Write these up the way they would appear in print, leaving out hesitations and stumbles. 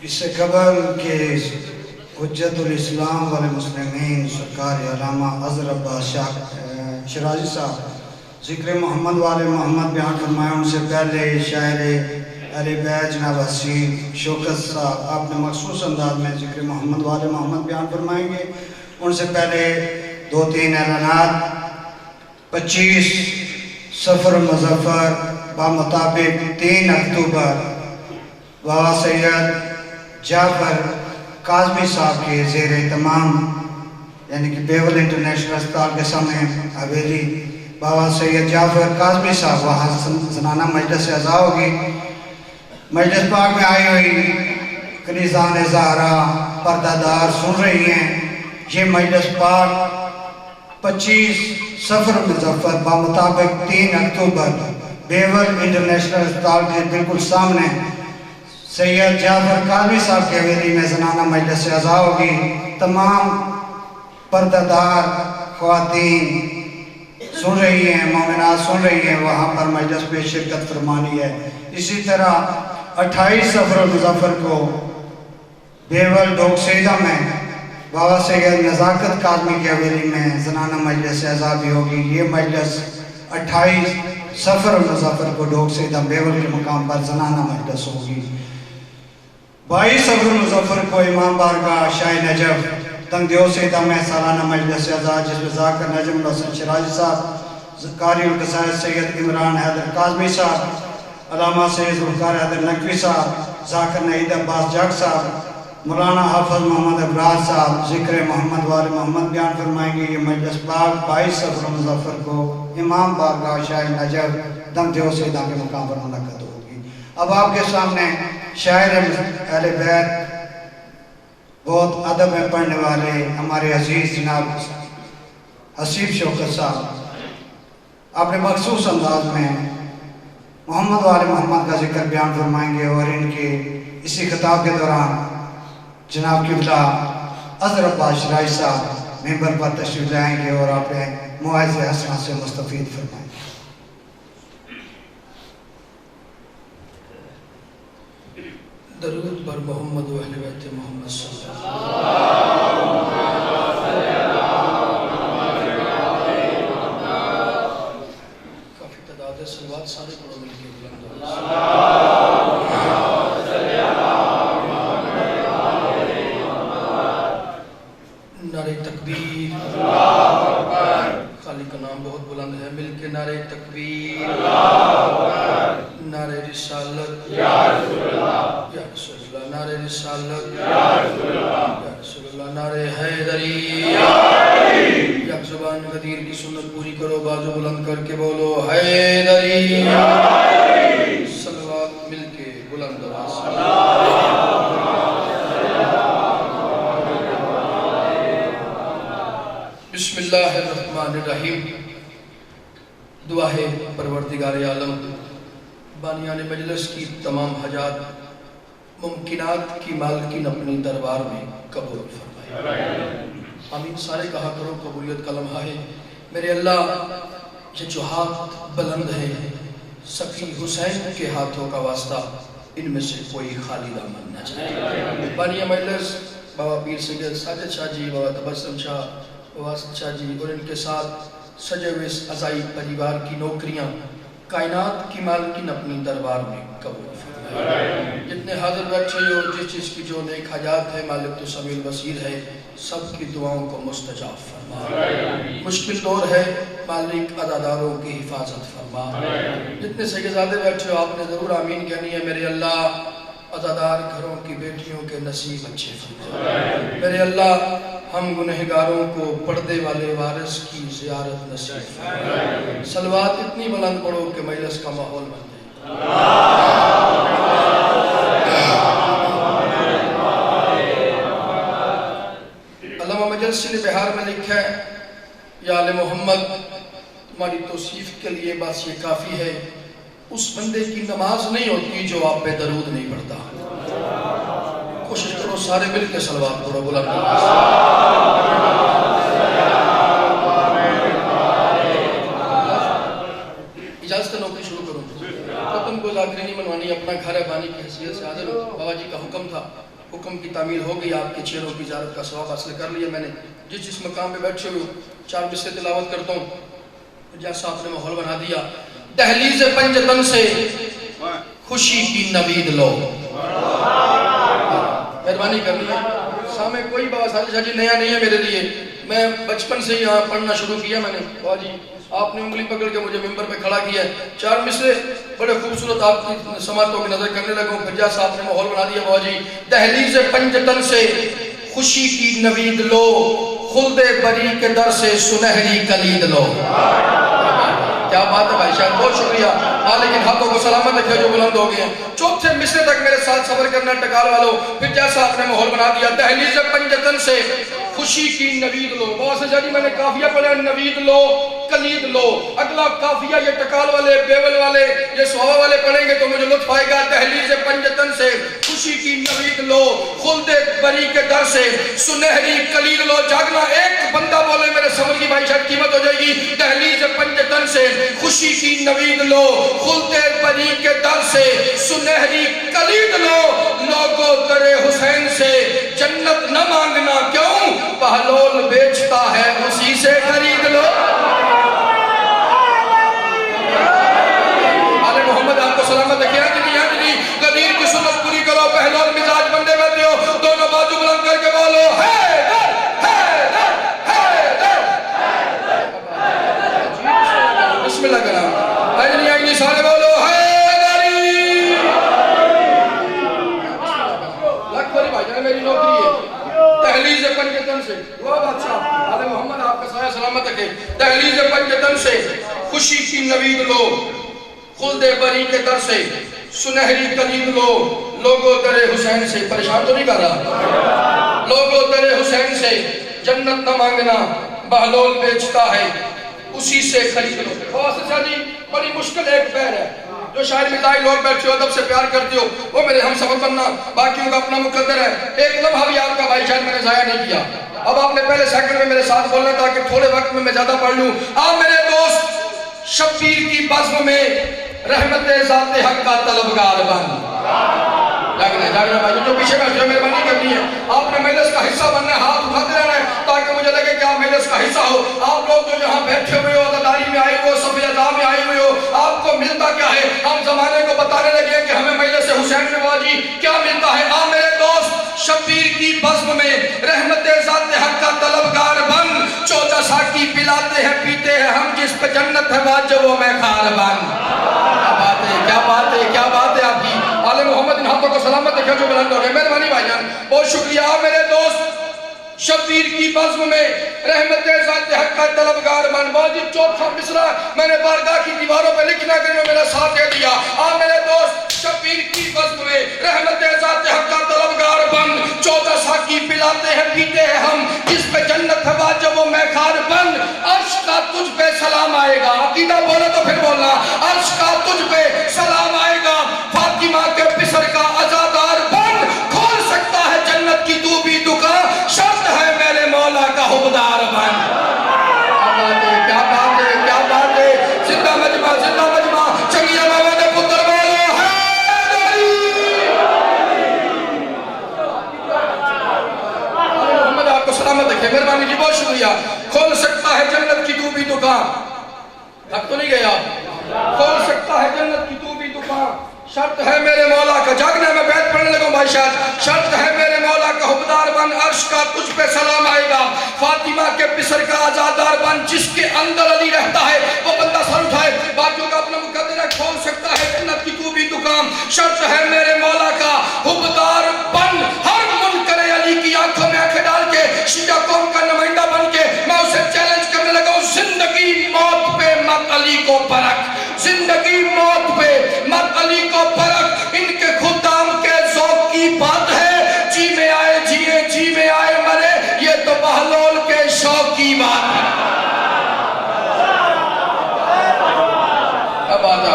اس سے قبل کہ حجت الاسلام والمسلمین سرکار علامہ اظہر عباس شرازی صاحب ذکر محمد والے محمد بیان فرمائے، ان سے پہلے شاعر اہل بیت جناب حسین شوکت صاحب اپنے مخصوص انداز میں ذکر محمد والے محمد بیان فرمائیں گے۔ ان سے پہلے 2-3 اعلانات۔ 25 صفر مظفر بمطابق 3 اکتوبر بابا سید جعفر کاظمی صاحب کے زیر اہتمام یعنی کہ بیول انٹرنیشنل اسپتال کے سامنے حویلی بابا سید جعفر کاظمی صاحب وہاں زنانہ مجلس سے اعضاء ہوگی۔ مجلس پاک میں آئی ہوئی کنیزان زہرا پردہ دار سن رہی ہیں۔ یہ مجلس پاک 25 صفر مظفر بمطابق 3 اکتوبر بیول انٹرنیشنل اسپتال کے بالکل سامنے سید جعفر کاظمی صاحب کے حویلی میں زنانہ مجلس سے اعضاء ہوگی۔ تمام پردہ دار خواتین سن رہی ہیں، مومنات سن رہی ہیں، وہاں پر مجلس میں شرکت فرمانی ہے۔ اسی طرح 28 صفر مظفر کو بیول ڈوک سیدہ میں بابا سید نزاکت کاظمی کے حویلی میں زنانہ مجلس سے اعضاء بھی ہوگی۔ یہ مجلس 28 صفر مظفر کو ڈوک سیدہ بیول کے مقام پر زنانہ مجلس ہوگی۔ 22 صفر مظفر کو امام بارگاہ شاہ نجف تنگدیو سیدہ میں سالانہ مجلس سے اعضاء جس میں ذاکر نجم الحسن شرازی صاحب، قاری القصائد سید عمران حیدر کاظمی صاحب، علامہ سید ذوالفقار حیدر نقوی صاحب، ذاکر نعید عباس جاگ صاحب، مولانا حافظ محمد ابرار صاحب ذکر محمد والے محمد بیان فرمائیں گے۔ یہ مجلس پاک 22 صفر مظفر کو امام بارگاہ شاہ نجف تنگدیو سیدہ کے مقام پر منعقد ہوگی۔ اب آپ کے سامنے شاعر اہل بیت بہت ادب میں پڑھنے والے ہمارے عزیز جناب حسیب شوکت صاحب اپنے مخصوص انداز میں محمد والے محمد کا ذکر بیان فرمائیں گے، اور ان کے اسی خطاب کے دوران جناب قبلہ اظہر عباس شرازی صاحب ممبر پر تشریف لائیں گے اور اپنے مواعظ حسنہ سے مستفید فرمائیں گے۔ درود بر محمد و اہل بیت محمد صلی اللہ علیہ وسلم۔ کافی تعداد ہے، صلوات سارے پڑھو مل کے بلند نعرہ تکبیر، خالق کا نام بہت بلند ہے، مل کے نعرہ تکبیر، نعرہ رسالت یا رسول اللہ، یا رسول اللہ، نعرہ رسالت یا رسول اللہ، یا رسول اللہ، نعرہ حیدری یا علی۔ یک زبان غدیر کی سنت پوری کرو، بازو بلند کر کے بولو حیدری یا علی۔ صلوات مل کے بلند آواز بسم اللہ الرحمن الرحیم۔ دعا ہے پروردگار عالم بانیان مجلس کی تمام حاجات ممکنات کی مالکین اپنی دربار میں قبول فرمائے، آمین۔ سارے کہا کرو قبولیت کا لمحہ ہے۔ میرے اللہ یہ جو ہاتھ بلند ہے سخی حسین کے ہاتھوں کا واسطہ، ان میں سے کوئی خالی دامن نہ جائے۔ بانیہ مجلس بابا پیر سید ساجد شاہ جی، بابا تبسم شاہ، بابا اسد شاہ جی اور ان کے ساتھ سجے ہوئے عزائی پریوار کی نوکریاں کائنات کی مالکین اپنی دربار میں قبول فرمائے۔ جتنے حاضر بیٹھے ہو، جس چیز کی جو نیک حاجات ہے، مالک تو سمیع البصیر ہے، سب کی دعاؤں کو مستجاب فرما۔ مشکل دور ہے، مالک عزاداروں کی حفاظت فرما۔ جتنے سیدزادے بیٹھے ہو، آپ نے ضرور آمین کہنی ہے۔ میرے اللہ عزادار گھروں کی بیٹیوں کے نصیب اچھے فرما۔ میرے اللہ ہم گنہگاروں کو پردے والے وارث کی زیارت نصیب فرما۔ صلوات اتنی بلند پڑھو کہ مجلس کا ماحول بن جائے۔ علامہ مجلسی بہار میں لکھا ہے، یا آل محمد تمہاری توصیف کے لیے بس یہ کافی ہے، اس بندے کی نماز نہیں ہوتی جو آپ پہ درود نہیں پڑھتا۔ کوشش کرو سارے مل کے صلوات پڑھو بلند آواز سے۔ اجازت نوکری شروع کروں۔ تم کو ذاکری نہیں منوانی، اپنا گھر ہے، بانی کی حیثیت سے حاضر ہوں۔ بابا جی کا حکم تھا، حکم کی تعمیل ہو گئی، آپ کے چہروں کی زیارت کا ثواب حاصل کر لیا میں نے۔ جس مقام پہ بیٹھے ہوئے 4 مصرے تلاوت کرتا ہوں، جیسا آپ نے ماحول بنا دیا۔ دہلیز پنجتن سے خوشی کی نوید لو، مہربانی کرنی ہے۔ سامنے کوئی بابا شاہ جی نیا نہیں ہے میرے لیے، میں بچپن سے یہاں پڑھنا شروع کیا میں نے۔ بابا جی آپ نے انگلی پکڑ کے مجھے ممبر پہ کھڑا کیا ہے، 4 مصرے بڑے خوبصورت آپ کی سماعتوں کی نظر کرنے لگوں، پھر جیسا آپ نے ماحول بنا دیا۔ بابا جی دہلیز پنجتن سے خوشی کی نوید لو، خلد بری کے در سے سنہری کلید لو۔ کیا بات ہے بھائی شاید، بہت شکریہ۔ لیکن ہاتھوں کو سلامت رکھے جو بلند ہو گئے ہیں۔ 4تھے مصرے تک میرے ساتھ صبر کرنا ٹکال والو، پھر جیسا آپ نے ماحول بنا دیا۔ دہلیز پنجتن سے خوشی کی نوید لو، بہت سے جی میں نے قافیہ پڑھا، نوید لو کلید لو۔ اگلا قافیہ یہ ٹکال والے، بیول والے، یہ سوابہ والے پڑھیں گے تو مجھے لطف آئے گا۔ دہلیز پنجتن سے خوشی کی نوید لو، خلد بری کے در سے سنہری کلید لو۔ جاگنا ایک بندہ بولے میرے صبر کی بھائی شاید قیمت ہو جائے گی۔ دہلیز پنجتن سے خوشی کی نوید لو، خلد بری کے در سے سنہری کلید لو۔ لوگو در حسین سے جنت نہ مانگنا، کیوں بہلول بیچتا ہے اسی سے خرید لو۔ آل محمد آپ کو سلامت رکھے۔ جی قدیر کی سنت پوری کرو، بہلول مزاج بندے بیٹھے ہو، دونوں بازو بلند کر کے بولو حیدر حیدر حیدر۔ بسم اللہ کرام اجلی اجلی سارے بولو حیدری۔ لکھ بھری بھائی جانے میری نوکری ہے۔ دہلیز پنجتن سے دعا بادشاہ آل محمد آپ کا سایہ سلامت رکھے۔ دہلیز پنجتن سے خوشی کی نوید لو، خلد بری کے در سے سنہری کلید لو۔ لوگو در حسین سے، پریشان تو نہیں کر رہا، لوگو در حسین سے جنت نہ مانگنا، بہلول بیچتا ہے اسی سے خرید لو۔ بہت سے جی بڑی مشکل ایک پیر ہے، جو شاعر مزاحی لوگ بیٹھے ہو ادب سے پیار کرتے ہو وہ میرے ہم سفر بننا، باقیوں کا اپنا مقدر ہے۔ ایک لمحہ بھی آپ کا بھائی شاید میں نے ضائع نہیں کیا۔ اب آپ نے پہلے سیکنڈ میں میرے ساتھ بولنا تاکہ تھوڑے وقت میں زیادہ پڑھ لوں۔ آپ میرے دوست شبیر کی بزم میں رحمت ذات حق کا طلبگار بن۔ جاگنا بھائی جو پیچھے بیٹھے ہو مہربانی کرنی ہے، آپ نے مجلس کا حصہ بننا ہے، ہاتھ اٹھاتے رہنا ہے تاکہ مجھے لگے کہ آپ مجلس کا حصہ ہو۔ آپ لوگ جو یہاں بیٹھے ہوئے ہو، عزاداری میں آئے ہوئے ہو، صف اعزاز میں آئے ہوئے ہو، آپ کو ملتا کیا ہے؟ ہم زمانے کو بتانے لگے کہ ہمیں مجلس حسین میں واجی کیا ملتا ہے۔ آپ میرے دوست شبیر کی بزم میں رحمت ذات حق کا طلبگار بن، 14 ساقی پلاتے ہیں پیتے ہیں ہم، جس پہ جنت ہے واجب و میں خار بن۔ کیا بات ہے، کیا بات ہے، کیا بات ہے آپ کی۔ آل محمد ان ہاتھوں کو سلامت رکھے جو بلند ہو رہے ہیں، مہربانی بھائی جان بہت شکریہ۔ آپ میرے دوست شبیر کی بزم میں رحمت ذات حق کا طلبگار بن، واجب 4تھا مصرع میں نے بارگاہ کی دیواروں پہ لکھنا کرنے میرا ساتھ دے دیا۔ آپ میرے دوست شبیر کی بزم میں رحمت ذات حق کا طلبگار بن، 14 ساقی پلاتے ہیں پیتے ہیں ہم، جس پہ جنت ہے واجب و میں خار بن۔ عرش کا تجھ پہ سلام آئے گا، عقیدہ بولے تو پھر بولنا، عرش کا تجھ پہ سلام آئے گا، فاطمہ کے پسر کا عزادار بن، کھول سکتا ہے جنت کی تو بھی دکان، شرط ہے میرے مولا کا حبدار بن۔ کیا بات ہے، کیا بات ہے، کیا بات ہے۔ زندہ مجمع چنگیا بابا دے پتر بولو حیدری۔ محمد آپ کو سلامت رکھے، مہربانی جی بہت شکریہ۔ کھول سکتا ہے جنت کی تو بھی دکان، تھک تو نہیں گئے آپ؟ کھول سکتا ہے جنت کی تو بھی دکان، شرط ہے میرے مولا کا۔ جاگنا میں بیت پڑھنے لگوں بھائی شاید۔ شرط ہے میرے مولا کا حبدار بن، عرش کا تجھ پہ سلام آئے گا، فاطمہ کے پسر کا عزادار بن، جس کے اندر علی رہتا ہے وہ بندہ سر اٹھائے، باقیوں کا اپنا مقدر ہے۔ کھول سکتا ہے جنت کی تو بھی دکان، شرط ہے میرے مولا کا حبدار بن، ہر منکر علی کی آنکھوں میں آنکھیں ڈال کے شیعہ قوم کا نمائندہ بن کے میں اسے چیلنج کرنے لگا ہوں، زندگی موت پہ مت علی کو پرکھ، زندگی موت پہ مت علی کو پرکھ، ان کے خدام کے ذوق کی بات ہے، جی میں آئے جیے جی میں آئے مرے، یہ تو بہلول کے شوق کی بات ہے۔ اب آتا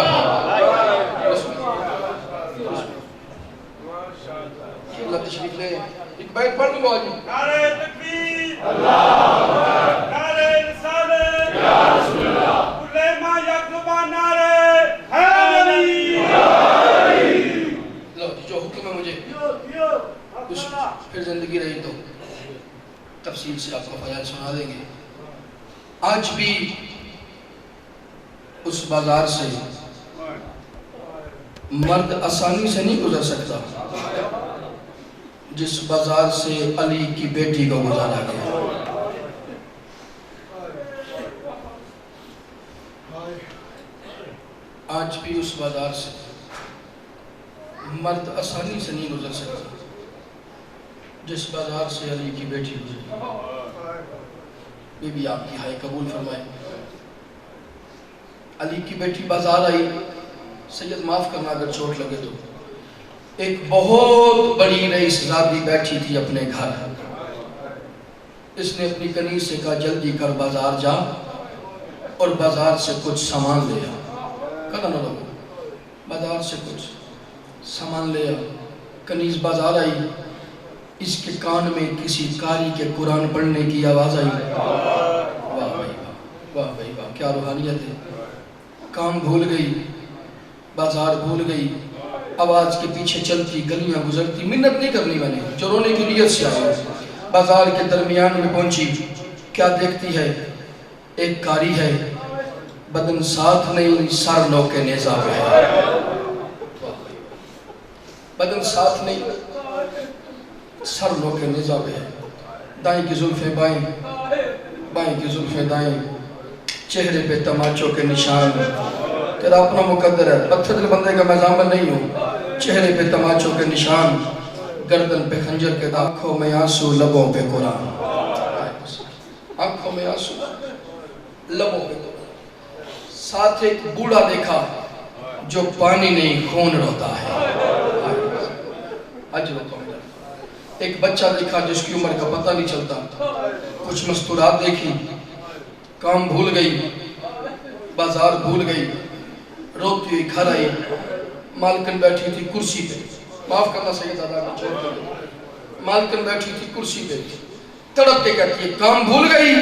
زندگی رہی تو تفصیل سے آپ کو فضائل سنا دیں گے۔ آج بھی اس بازار سے مرد آسانی سے نہیں گزر سکتا جس بازار سے علی کی بیٹی کو گزارا گیا۔ آج بھی اس بازار سے مرد آسانی سے نہیں گزر سکتا جس بازار سے علی کی بیٹی گزری۔ بی بی آپ کی ہائے قبول فرمائے۔ علی کی بیٹی بازار آئی، سید معاف کرنا اگر چوٹ لگے تو، ایک بہت بڑی رئیس زادی بیٹھی تھی اپنے گھر۔ اس نے اپنی کنیز سے کہا جلدی کر بازار جا اور بازار سے کچھ سامان لے آ۔ کہا نہ لوگو، بازار سے کچھ سامان لے آ۔ کنیز بازار آئی، اس کے کان میں کسی قاری کے قرآن پڑھنے کی آواز آئی۔ واہ بھائی واہ، واہ بھائی واہ، کیا روحانیت ہے۔ کام بھول گئی، بازار بھول گئی، آواز کے پیچھے چلتی، گلیاں گزرتی، منت نہیں کرنی میں نے، جو رونے کی نیت سے آئی۔ بازار کے درمیان میں پہنچی، کیا دیکھتی ہے؟ ایک قاری ہے، بدن ساتھ نہیں، سر نوکے نیزہ پہ ہے۔ بدن ساتھ نہیں، سر نوکے نیزہ پہ ہے۔ دائیں کی زلفیں بائیں، بائیں کی زلفیں دائیں، چہرے پہ تماچوں کے نشان۔ تیرا اپنا مقدر ہے، پتھر دل بندے کا میں ضامن نہیں ہوں۔ چہرے پہ تماچوں کے نشان، گردن پہ خنجر کے داغ، آنکھوں میں آنسو، لبوں پہ قرآن۔ آنکھوں میں آنسو، لبوں پہ قرآن۔ ساتھ ایک بوڑھا دیکھا جو پانی نہیں خون روتا ہے۔ اجر و قوم۔ ایک بچہ دیکھا جس کی عمر کا پتہ نہیں چلتا۔ کچھ مستورات دیکھی، کام بھول گئی، بازار بھول گئی، روتی ہوئی گھر آئی۔ مالکن بیٹھی تھی کرسی پہ، معاف کرنا سیدزادہ کا چھوڑ کر، مالکن بیٹھی تھی کرسی پہ، تڑپ کے کہتی ہے کام بھول گئی؟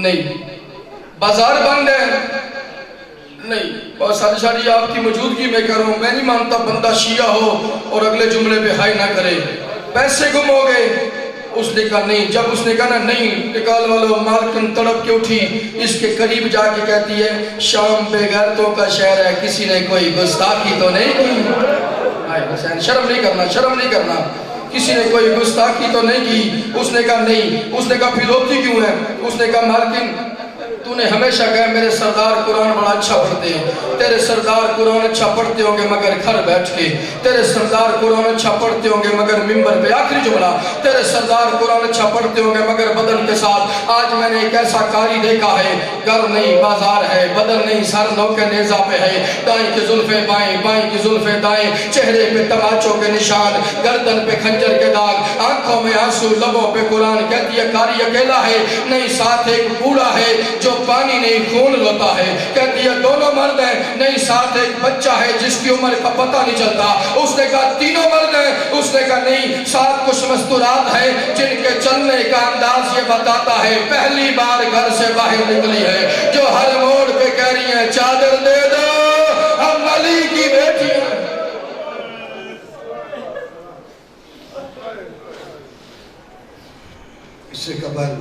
نہیں۔ بازار بند ہے؟ نہیں۔ بہت ساری آپ کی موجودگی میں کہہ رہا ہوں، میں نہیں مانتا بندہ شیعہ ہو اور اگلے جملے پہ ہائی نہ کرے۔ پیسے گم ہو گئے؟ اس نے کہا نہیں۔ جب اس نے کہا نا نہیں، نکال والو، مالکن تڑپ کے اٹھی، اس کے قریب جا کے کہتی ہے شام بے غیرتوں کا شہر ہے، کسی نے کوئی گستاخی تو نہیں کی؟ آئے حسین، شرم نہیں کرنا، شرم نہیں کرنا، کسی نے کوئی گستاخی تو نہیں کی؟ اس نے کہا نہیں۔ اس نے کہا پھر روتی کیوں ہے؟ اس نے کہا مالکن تو نے ہمیشہ کہا میرے سردار قرآن بڑا اچھا پڑھتے ہیں، تیرے سردار قرآن اچھا پڑھتے ہوں گے مگر گھر بیٹھ کے، تیرے سردار قرآن اچھا پڑھتے ہوں گے مگر ممبر پہ، آخری جملہ، تیرے سردار قرآن اچھا پڑھتے ہوں گے مگر بدن کے ساتھ۔ آج میں نے ایک ایسا قاری دیکھا ہے، گھر نہیں بازار ہے، بدن نہیں سر نوکے نیزہ پہ ہے، دائیں کی زلفیں بائیں، بائیں کی زلفیں دائیں، چہرے پہ تماچوں کے نشان، گردن پہ خنجر کے داغ، آنکھوں میں آنسو، لبوں پہ قرآن۔ کہتی ہے قاری اکیلا ہے؟ نہیں، ساتھ ایک بوڑھا ہے جو پانی نہیں خون روتا ہے۔ کہتی ہے دونوں مرد ہیں؟ نہیں، ساتھ ایک بچہ ہے جس کی عمر کا پتہ نہیں چلتا۔ اس نے کہا تینوں مرد ہیں؟ اس نے کہا نہیں، ساتھ کچھ مستورات ہیں جن کے چلنے کا انداز یہ بتاتا ہے پہلی بار گھر سے باہر نکلی ہے، جو ہر موڑ پہ کہہ رہی ہیں چادر دے دو ہم علی کی بیٹی ہیں۔ اس سے قبل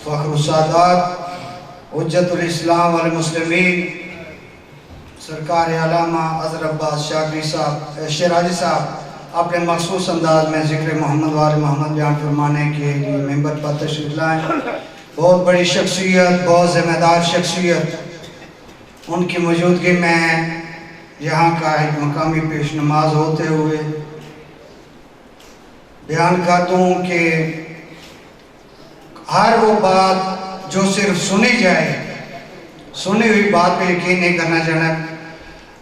فخر السادات حجت الاسلام والمسلمین سرکار علامہ اظہر عباس شیرازی صاحب اپنے مخصوص انداز میں ذکر محمد وآل محمد بیان فرمانے کے لیے ممبر پر تشریف لائیں۔ بہت بڑی شخصیت، بہت ذمہ دار شخصیت، ان کی موجودگی میں یہاں کا ایک مقامی پیش نماز ہوتے ہوئے بیان کرتا ہوں کہ ہر وہ بات جو صرف سنی جائے، سنی ہوئی بات پہ یقین نہیں کرنا چاہنا،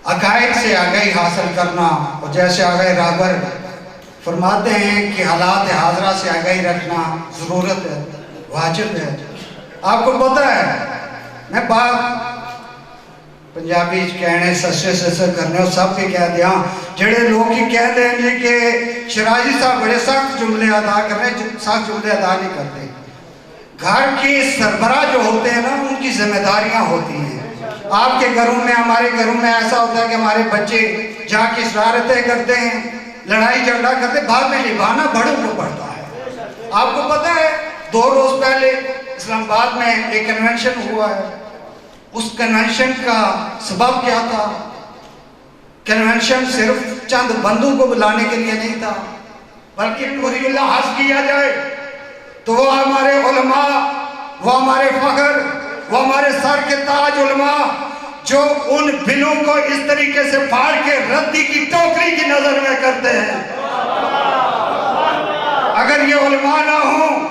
عقائد سے آگاہی حاصل کرنا، اور جیسے آگاہی رہبر فرماتے ہیں کہ حالات حاضرہ سے آگاہی رکھنا ضرورت ہے، واجب ہے۔ آپ کو پتہ ہے، میں بات پنجابی کہنے سسے سسے کرنے اور سب کے کہہ دیا، جڑے لوگ کی کہہ دیں گے کہ شیرازی صاحب بڑے سخت جملے ادا کر رہے ہیں، سخت جملے ادا نہیں کرتے۔ گھر کے سربراہ جو ہوتے ہیں نا، ان کی ذمہ داریاں ہوتی ہیں۔ آپ کے گھروں میں، ہمارے گھروں میں ایسا ہوتا ہے کہ ہمارے بچے جا کے شرارتیں کرتے ہیں، لڑائی جھگڑا کرتے، بعد میں نبھانا بڑوں کو پڑتا ہے۔ آپ کو پتہ ہے 2 روز پہلے اسلام آباد میں ایک کنونشن ہوا ہے، اس کنونشن کا سبب کیا تھا؟ کنونشن صرف چند بندوں کو بلانے کے لیے نہیں تھا، بلکہ پوری اللہ حس کیا جائے تو وہ ہمارے علماء، وہ ہمارے فخر، وہ ہمارے سر کے تاج علماء جو ان بلوں کو اس طریقے سے پھاڑ کے ردی کی ٹوکری کی نظر میں کرتے ہیں، اگر یہ علماء نہ ہوں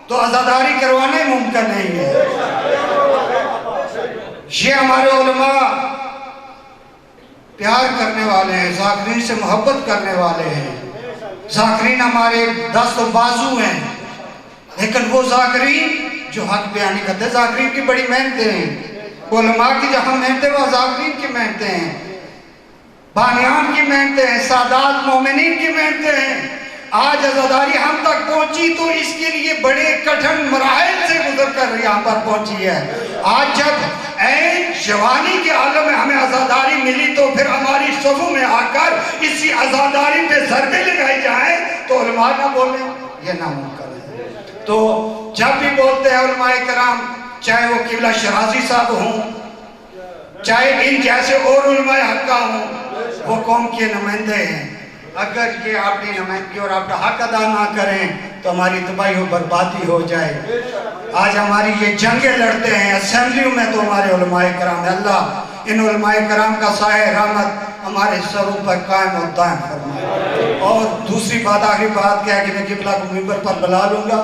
تو عزاداری کروانا ممکن نہیں ہے۔ یہ ہمارے علماء پیار کرنے والے ہیں، ذاکرین سے محبت کرنے والے ہیں، ذاکرین ہمارے دست و بازو ہیں، لیکن وہ ذاکرین جو حق بیانی کرتے ہیں، ذاکرین کی بڑی محنتیں ہیں، علماء کی جہاں محنتیں وہ ذاکرین کی محنتیں ہیں، بانیان کی محنتیں ہیں، سادات مومنین کی محنتیں ہیں۔ آج عزاداری ہم تک پہنچی تو اس کے لیے بڑے کٹھن مراحل سے گزر کر یہاں پر پہنچی ہے۔ آج جب این جوانی کے عالم میں ہمیں عزاداری ملی تو پھر ہماری صفوں میں آ کر اسی عزاداری پہ ضربے لگائی جائیں تو علماء نہ بولیں، یہ ناممکن ہے۔ تو جب بھی بولتے ہیں علماء کرام، چاہے وہ قبلہ شرازی صاحب ہوں، چاہے ان جیسے اور علماء حقہ ہوں، وہ قوم کے نمائندے ہیں، اگر یہ اپنی نمائندگی اور اپنا حق ادا نہ کریں تو ہماری تباہی و بربادی ہو جائے۔ آج ہماری یہ جنگیں لڑتے ہیں اسمبلیوں میں تو ہمارے علماء کرام ہیں، اللہ ان علماء کرام کا سایہ رحمت ہمارے سروں پر قائم و دائم فرمائے۔ اور دوسری بات، آخری بات کیا ہے کہ میں قبلہ کو منبر پر بلا لوں گا۔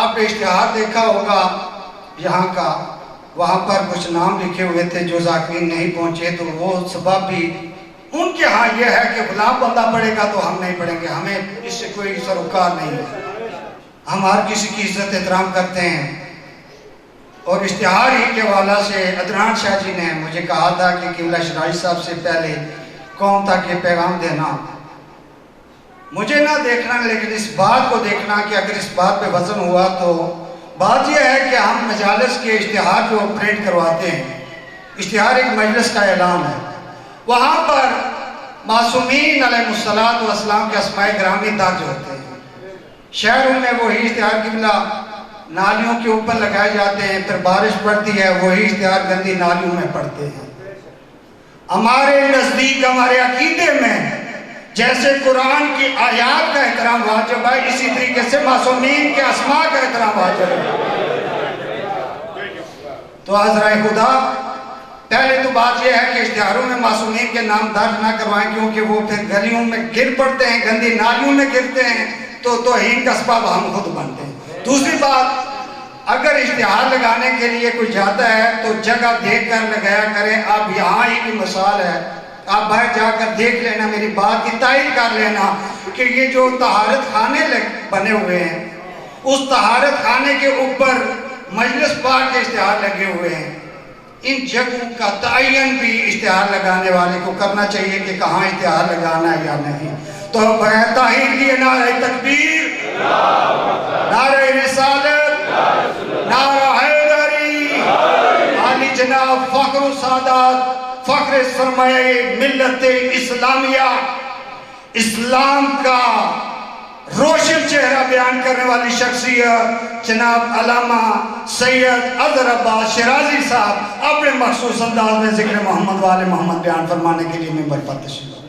آپ نے اشتہار دیکھا ہوگا یہاں کا، وہاں پر کچھ نام لکھے ہوئے تھے جو ذاکرین نہیں پہنچے، تو وہ سبب بھی ان کے ہاں یہ ہے کہ غلام بندہ پڑھے گا تو ہم نہیں پڑھیں گے، ہمیں اس سے کوئی سروکار نہیں ہے، ہم ہر کسی کی عزت احترام کرتے ہیں۔ اور اشتہار ہی کے حوالہ سے عدنان شاہ جی نے مجھے کہا تھا کہ قبلہ شرازی صاحب سے پہلے قوم تک یہ پیغام دینا، مجھے نہ دیکھنا لیکن اس بات کو دیکھنا کہ اگر اس بات پہ وزن ہوا تو بات یہ ہے کہ ہم مجالس کے اشتہار جو پرنٹ کرواتے ہیں، اشتہار ایک مجلس کا اعلان ہے، وہاں پر معصومین علیہ السلام کے اسماء گرامی درج ہوتے ہیں۔ شہروں میں وہی اشتہار قبلہ نالیوں کے اوپر لگائے جاتے ہیں، پھر بارش پڑتی ہے وہی اشتہار گندی نالیوں میں پڑتے ہیں۔ ہمارے نزدیک، ہمارے عقیدے میں جیسے قرآن کی آیات کا احترام واجب ہے، اسی طریقے سے معصومین کے اسماء کا احترام واجب ہے۔ تو حضرائے خدا، پہلے تو بات یہ ہے کہ اشتہاروں میں معصومین کے نام درج نہ کروائیں، کیونکہ وہ پھر گلیوں میں گر پڑتے ہیں، گندی نالیوں میں گرتے ہیں تو توہین کا سبب ہم خود بنتے ہیں۔ دوسری بات، اگر اشتہار لگانے کے لیے کوئی جاتا ہے تو جگہ دیکھ کر لگایا کریں۔ اب یہاں ہی کی مثال ہے، آپ باہر جا کر دیکھ لینا، میری بات کی تائید کر لینا کہ یہ جو طہارت خانے بنے ہوئے ہیں، اس طہارت خانے کے اوپر مجلس پاک کے اشتہار لگے ہوئے ہیں، ان جگہوں کا تعین بھی اشتہار لگانے والے کو کرنا چاہیے کہ کہاں اشتہار لگانا ہے یا نہیں۔ تو بغیر تاہیر لیے نعرہ تکبیر، نعرہ رسالت، نعرہ حیدری، عالی جناب فخر السادات، فخر سرمایہ ملت اسلامیہ، اسلام کا روشن چہرہ بیان کرنے والی شخصیت جناب علامہ سید اظہر عباس شرازی صاحب اپنے مخصوص انداز میں ذکر محمد والے محمد بیان فرمانے کے لیے منبر پر تشریف